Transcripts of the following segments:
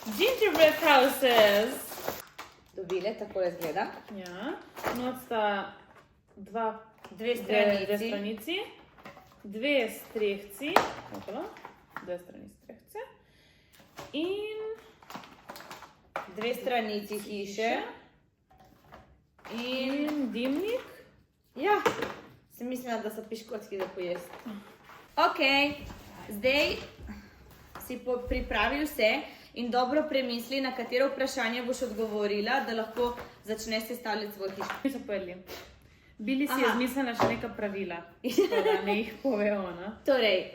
Gingerbread houses. Dobile, tako izgleda. Ja, not sta Dve dve stranici. stranici, dve strehci, dve strani strehce in Dve stranici hiše. in dimnik. Ja, sem mislila, da so piškotki za pojesti. Ok, zdaj si pripravi vse in dobro premisli, na katero vprašanje boš odgovorila, da lahko začneš sestavljati svoj hiško. Mi so pojedli. Bili si je Aha. zmislila še neka pravila, da ne jih pove ona. Torej,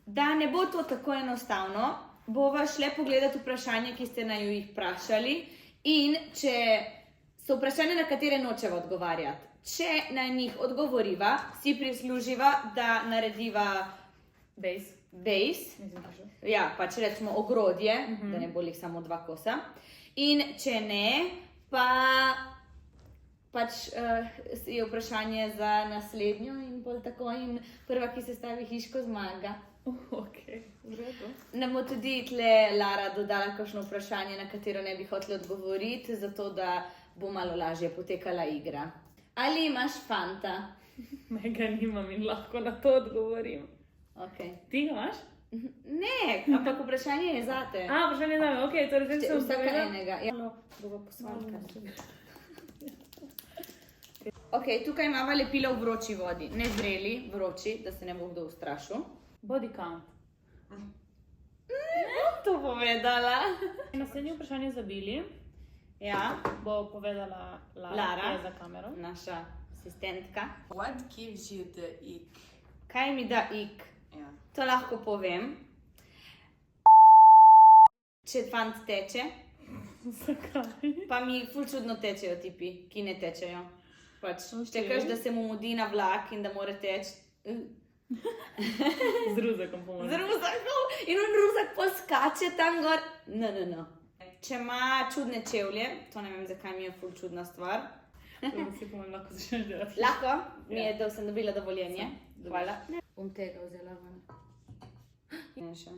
da ne bo to tako enostavno, bova šle pogledati vprašanje, ki ste naju jih vprašali, in če so vprašanja, na katere nočeva odgovarjati. Če na njih odgovoriva, si prisluživa, da narediva Base. base, Mislim, da že. ja, pač rečemo ogrodje, da ne bo lih samo 2 kosa. In če ne, pač je vprašanje za naslednjo in pol tako, in prva, ki se stavi hiško, zmaga. Ok, v redu. Nam bo tudi tle Lara dodala kakšno vprašanje, na katero ne bi hotela odgovoriti, zato da bo malo lažje potekala igra. Ali imaš fanta? Mega nimam in lahko na to odgovorim. Okay. Ti ga imaš? Ne, ampak vprašanje je zate. A, vprašanje zame, ok, torej zdaj sem Vsaka odgovorila. enega. Ja. Bova posvalka. Ok, tukaj imamo lepilo v vroči vodi. Ne zreli, vroči, da se ne bo kdo ustrašil. Body count. Ne bom to povedala. Naslednje vprašanje za Bili Ja, bo povedala Lara, Lara. ki je za kamero. naša asistentka. What gives you the ick? Kaj mi da ik? Ja. To lahko povem. Če fant teče, Zakaj? pa mi ful čudno tečejo tipi, ki ne tečejo. Pač, Ok. če kažeš, da se mu mudi na vlak in da mora teči. Z ruzakom pomoč. Z ruzakom in on ruzak poskače tam gor. No. Če ima čudne čevlje, to ne vem, zakaj mi je ful čudna stvar. Da si pomem, lahko začneš delati. Lahko, mi je, da sem dobila dovoljenje. Hvala. Bom tega vzela ven. Ne še.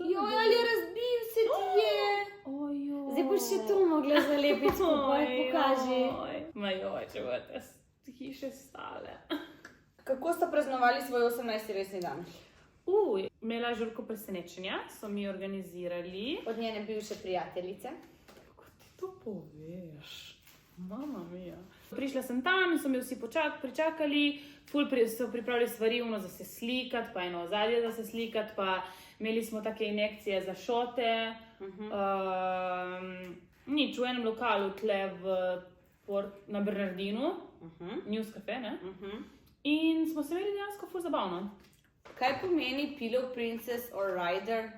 Joj, ali razbil se ti je? Ojoj. Zdaj boš še to mogla zalepiti skupaj, pokaži. Majoj, če bodo hiše stale. Kako sta praznovali svoj 18. rojstni dan? Imela žurko presenečenja, so mi organizirali. Od njene bivše prijateljice. Kako ti to poveš? Mama mia. Prišla sem tam in so me vsi pričakali, so pripravili stvari, za se slikati, pa eno ozadje za se slikati, pa imeli smo take injekcije za šote. Nič, v enem lokalu tle na Bernardinu, News Cafe, ne? In smo se imeli dejansko ful zabavno. Kaj pomeni Pillow Princess or Rider?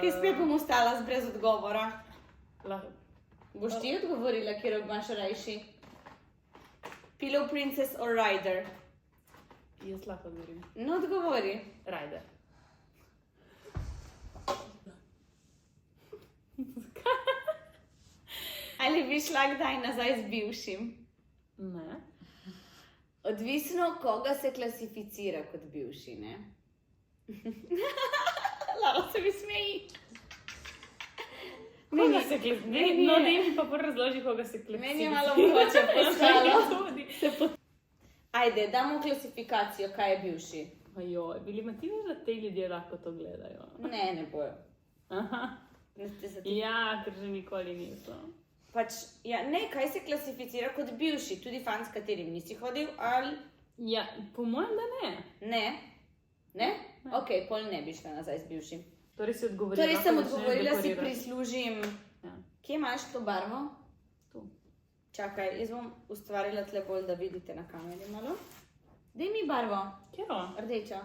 Kaj spet bom ostala brez odgovora? Boš ti odgovorila, kjer imaš rajši? Pillow Princess or Rider? Jaz lahko govorim. No, odgovori. Rider. Ali bi šla kdaj nazaj z bivšim? Ne. Odvisno, koga se klasificira kot bivši, ne? Lara se mi smeji. Koga se klasificira? No, daj mi pa prvo razloži, koga se klasificira. Meni je malo mogoče postalo. Tudi. Ajde, damo klasifikacijo, kaj je bivši. Ajoj, Bili, ma ti veš, da te ljudje lahko to gledajo? Ne bojo. Aha. Ja. Ja, ker že nikoli niso. Pač, ja, ne, kaj se klasificira kot bivši? Tudi fant, s katerim nisi hodil, ali Ja, po mojem, da ne. ne? Ne? Ok, pol ne bi šla nazaj z bivšim. Torej si odgovorila. Torej sem lahko začneš odgovorila, si dekorirati. prislužim. Ja. Kje imaš to barvo? Tu. Čakaj, jaz bom ustvarila tle bolj, da vidite na kameri malo. Daj mi barvo, Kjero? rdeča.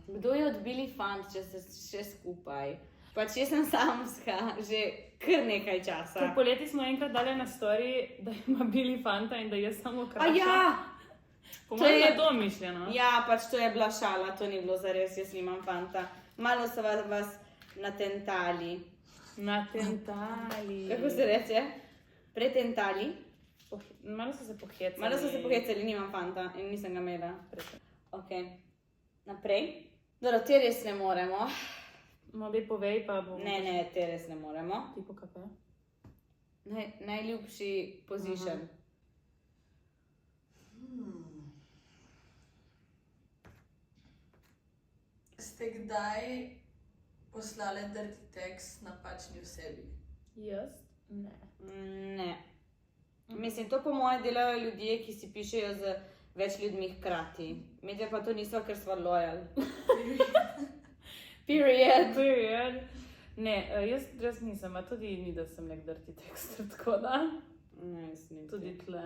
Kdo je odbili fant, če ste še skupaj? Pač jaz sem samska že kar nekaj časa. Ker poleti smo enkrat dali na story, da ima Bili fanta in da je samo A kraša. ja! Po To mojem, je- da je to mišljeno. Ja, pač to je bila šala, to ni bilo zares, jaz nimam fanta. Malo so vas natentali. Natentali. Kako se reče? Pretentali. Malo so se pohecali. Malo so se pohecali, nimam fanta in nisem ga imela. Ok. Naprej. Dobro, te res ne moremo. No, dej povej, pa bo. Ne, te res ne moremo. Tipo kafe. Najljubši position. Ste kdaj poslali dirty text napačni osebi? Jaz? Ne. Ne. Mislim, to po mojem delajo ljudje, ki si pišejo z več ljudmi hkrati. Medve pa to niso, ker smo loyal. Period. Ne, jaz nisem, a tudi ni, da sem nek dirty tekster, tako da. Ne, jaz nisem. Tudi tle.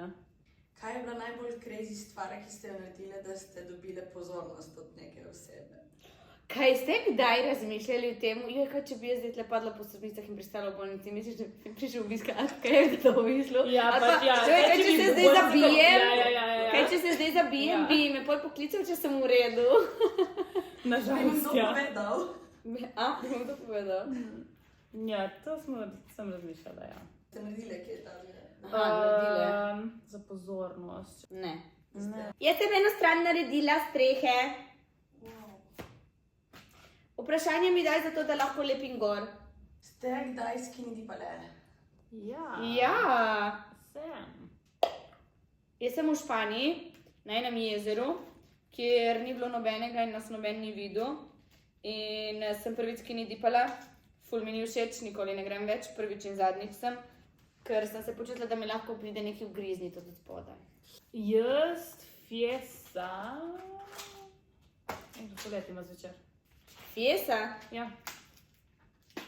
Kaj je bila najbolj crazy stvar, ki ste jo naredili, da ste dobili pozornost od neke osebe? Kaj ste kdaj razmišljali o tem, kaj če bi jaz zdaj tle padla po stopnicah in pristala v bolnici, misliš, da bi prišel obiskat, kaj je to mislil? Ja, Ali pač, ja. Kaj če se zdaj zabijem? Ja. Kaj če se zdaj zabijem, Ja. bi me pol poklical, če sem v redu. Bi vam Nažalost, to ja. povedal? Bi vam to povedal? Ja, to sem razmišljala, ja. Ste naredili kaj takega? Aha, naredile. Za pozornost. Ne. Ne. Jaz sem eno stran naredila strehe. Wow. Vprašanje mi daj zato, da lahko lepim gor. Ste kdaj skinili balene? Ja. Ja. Sem. Jaz sem v Španiji, na enem jezeru, kjer ni bilo nobenega in nas noben ni videl. In sem prvič skinny dipala, ful mi ni všeč, nikoli ne grem več, prvič in zadnjič sem, ker sem se počutila, da mi lahko pride neki ugrizni tudi od spodaj. Jaz, fiesta. Kako let ima zvečer? Fiesa? Ja.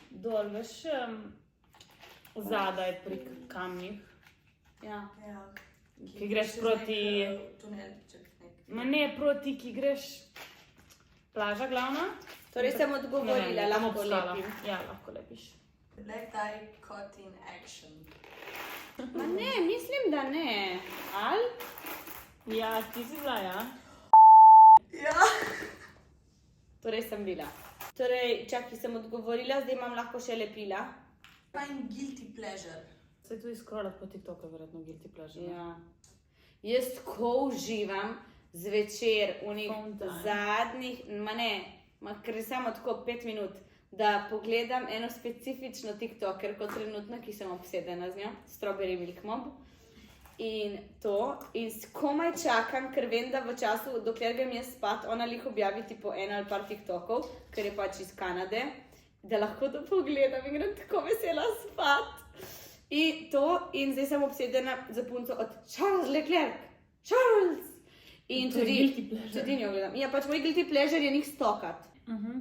Dol, veš, zadaj pri kamnih, Ja. Ja. ki greš proti, Tunelček nek. ma ne proti, ki greš plaža glavna. Torej sem odgovorila, tam lahko obstala. lepim. Ja, lahko lepiš. Let eye caught in action. Ma ne, mislim, da ne. Ali? Ja, ti si bila, ja. Ja. Torej sem bila. Torej, čakaj, sem odgovorila, zdaj imam lahko še lepila. Fajn guilty pleasure. Se tudi scrollat po TikToku, verjetno guilty pleasure. ne? Ja. Jaz tako uživam zvečer v njih Phone time. zadnjih, ker je samo tako 5 minut, da pogledam eno specifično TikTokerko trenutno, ki sem obsedena z njo, Strawberry Milk Mob. In komaj čakam, ker vem, da v času, dokler grem jaz spat, ona lih objavi tipo en ali par TikTokov, ker je pač iz Kanade, da lahko to pogledam in grem tako vesela spat. In zdaj sem obsedena za punco od Charles Leclerc. Charles! In To je guilty pleasure. tudi njo gledam. Ja, pač moj guilty pleasure je njih stokat.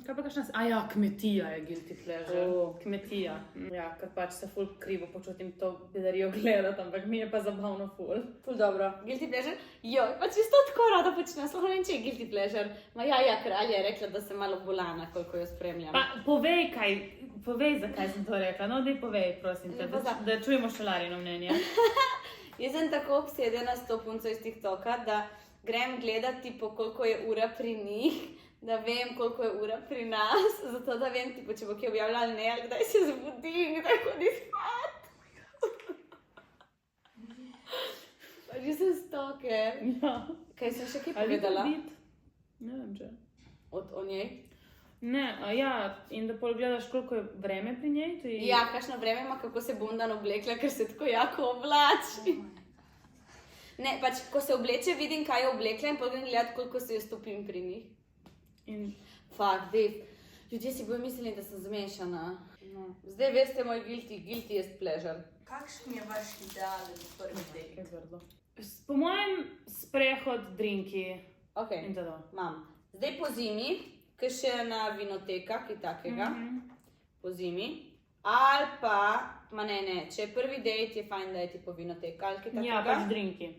Kaj pa kakšna... ja, kmetija je guilty pleasure. O. Kmetija. Ja, ker pač se ful krivo počutim to bedarijo gledati, ampak mi je pa zabavno ful. Ful dobro. Guilty pleasure? Jo, pač jaz to tako rada počnem, sploh ne vem, če je guilty pleasure. Ma ja, kralja je rekla, da sem malo bolana, koliko jo spremljam. Pa povej, zakaj sem to rekla. No, daj povej, prosim te, da čujemo šalarino mnenje. Jaz sem tako obsedena s to punco iz TikToka, da grem gledati, po koliko je ura pri njih, da vem, koliko je ura pri nas, zato da vem, tipo, če bo kje objavljala ali ne, ali kdaj se zbudim, kdaj hodi spat. Pač jaz sem stalker. Ja. Kaj sem še kaj Ali povedala? Ne vem, če. O njej? Ne, ja, in da pol gledaš, koliko je vreme pri njej. Ja, kakšno vreme ima, kako se bom dan oblekla, ker se tako jako oblači. Ne, pač, ko se obleče, vidim, kaj je oblekla in pogledam gledati, koliko se jo stopim pri njih. In Fak, Dave, ljudje si bojo mislili, da sem zmešana. No. Zdaj veste moj guilty is pleasure. Kakšen je vaš idealen prvi date? je grdo. Po mojem sprehod, drinki Ok, in tako. imam. Zdaj po zimi, ki še na vinoteka, kaj takega, po zimi. Ali pa, če je prvi date, je fajn, da je tipo vinoteka ali kaj takega. Ja, pač drinki.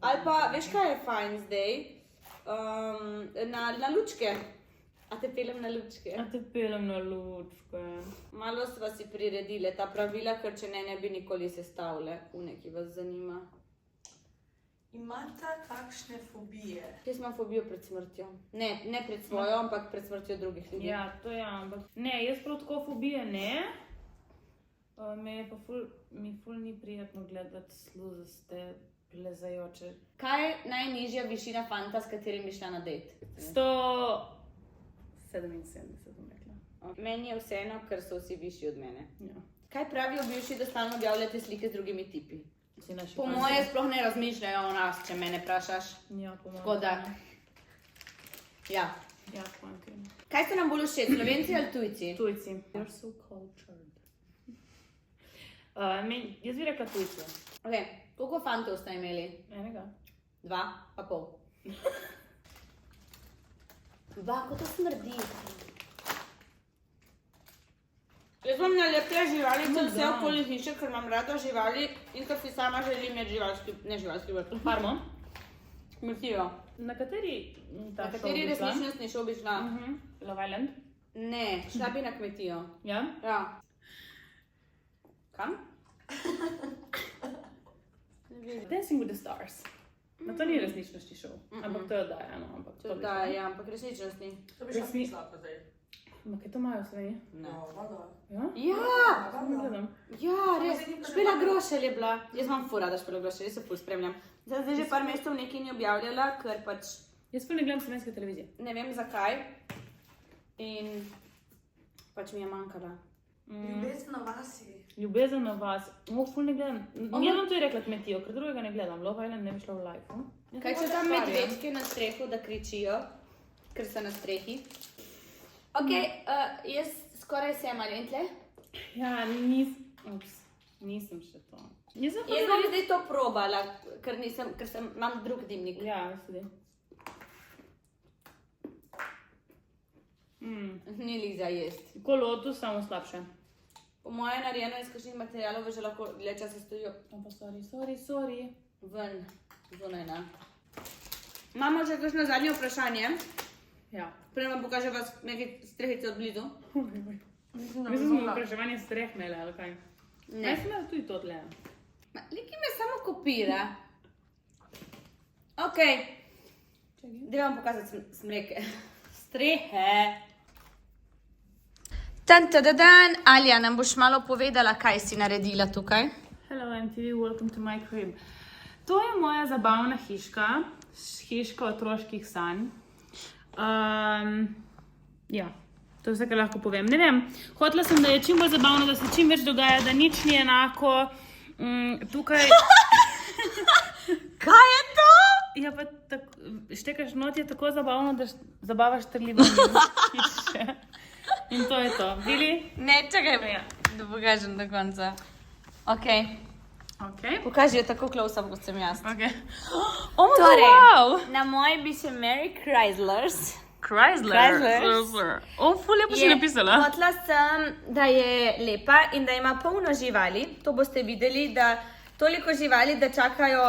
Ali pa, veš kaj je fajn zdaj? Na lučke. A te pelem na lučke? A te pelem na lučke. Malo sva si priredile ta pravila, ker če ne bi nikoli sestavile. Neki vas zanima. Imate kakšne fobije? Jaz imam fobijo pred smrtjo. Ne pred svojo, ampak pred smrtjo drugih ljudi. Ja, to je, ampak ne, jaz prav tako fobije ne. Mi ful ni prijetno gledati sluzaste, plezajoče. Kaj je najnižja višina fanta, s katerim bi šla na date? 100 77, bom rekla. Meni je vseeno, ker so vsi višji od mene. Ja. Kaj pravijo bivši, da stalno objavljate slike z drugimi tipi? Si naši Po fantje. moje sploh ne razmišljajo o nas, če mene vprašaš. Ja, po mojem. Tako da, ja. Ja, fantje. Kaj ste nam bolj všeč, Slovenci ali tujci? Tujci. You're so cultured. Jaz bi rekla tujci. Ok, koliko fantov ste imeli? Enega. 2,5. 2, kot to smrdi. Jaz imam naleple živali, sem vse okoli hiše, ker imam rada živali in ker si sama želim imeti živalski vrt. Parmo. Kmetijo. Na kateri Na kateri resničnostni šov bi šla? Love Island. Ne, šla bi na kmetijo. Ja? Ja. Kam? Dancing with the Stars. No, to ni resničnosti šov, ampak to je oddaja, no, ampak To da, ja, ampak resničnostni. To bi šla pisla pa zdaj. Ampak kaj to imajo v Sloveniji? Ne. No, voda. Ja? Ja, Ne gledam. ja, res. Špela Grošelj je bila. Jaz imam ful rada Špela Grošelj, jaz se ful spremljam. Zdaj že par mesecev nekaj ni objavljala, ker pač Jaz ful ne gledam slovenske televizije. ne vem zakaj. In pač mi je manjkala. Ljubezen na vasi. Ljubezen na vas. Ful ne gledam. Jaz bom tudi rekla kmetijo, ker drugega ne gledam. Love Island ne bi šla v live. Kaj če tam medvedke na strehu, da kričijo, ker so na strehi? Ok, jaz skoraj sem ali in tle. Ja, nisem še to. Jaz Jaz bom zdaj to probala, ker imam drug dimnik. Ja, jaz tudi. Ni lih za jest. Ko Lotus, samo slabše. Po moje narejeno iz kakšnih materialov, že lahko dlje časa stojijo Pa sorry. ven, zunaj, ne. Imamo še kakšno zadnje vprašanje? Ja. Prej vam pokažem vas nekaj strehice od blizu. Mislim, smo vpraševanje streh imeli, ali kaj? Ne. Jaz sem imela tudi to tle. Liki me samo kopira. Ok, da vam pokazati smreke. Strehe. Dan, Alja, nam boš malo povedala, kaj si naredila tukaj? Hello MTV, welcome to my crib. To je moja zabavna hiška, hiška otroških sanj. Ja, to je vse, kar lahko povem. Ne vem, hotela sem, da je čim bolj zabavno, da se čim več dogaja, da nič ni enako. Tukaj... Kaj je to? Ja, pa štekaš not je tako zabavno, da zabavaš trljivo hiše. In to je to. Bili? Ne, čakaj, Ja. da pokažem do konca. Ok, Ok. pokaži jo tako close-up, kot sem jaz. Ok. Oh, Torej, wow! na moji bi se Mary Chryslers. Chrysler. Ful lepo si napisala. Hotla sem, da je lepa in da ima polno živali. To boste videli, da toliko živali, da čakajo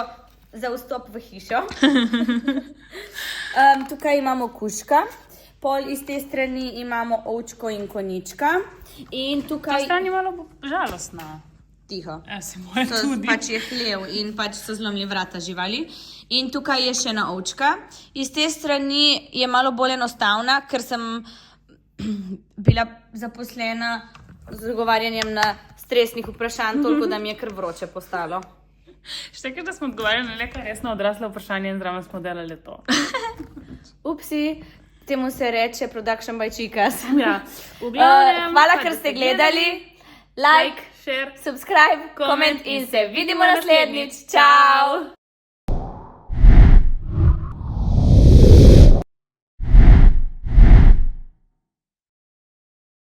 za vstop v hišo. Tukaj imamo kužka, pol iz te strani imamo ovčko in konjička. In Ta tukaj... stran je malo žalostna. Tiho. Se moja To tudi. pač je hlev in pač so zlomili vrata živali. In tukaj je še ena ovčka. Iz te strani je malo bolj enostavna, ker sem bila zaposlena z odgovarjanjem na stresnih vprašanj, toliko da mi je kar vroče postalo. Štekaš, da smo odgovarjali na neka resno odrasla vprašanja in zraven smo delali to. Upsi, temu se reče Production by Chicas. Ja. V glavnem, Hvala, ker ste gledali. Like, share. subscribe, Comment koment in se vidimo naslednjič. Čau!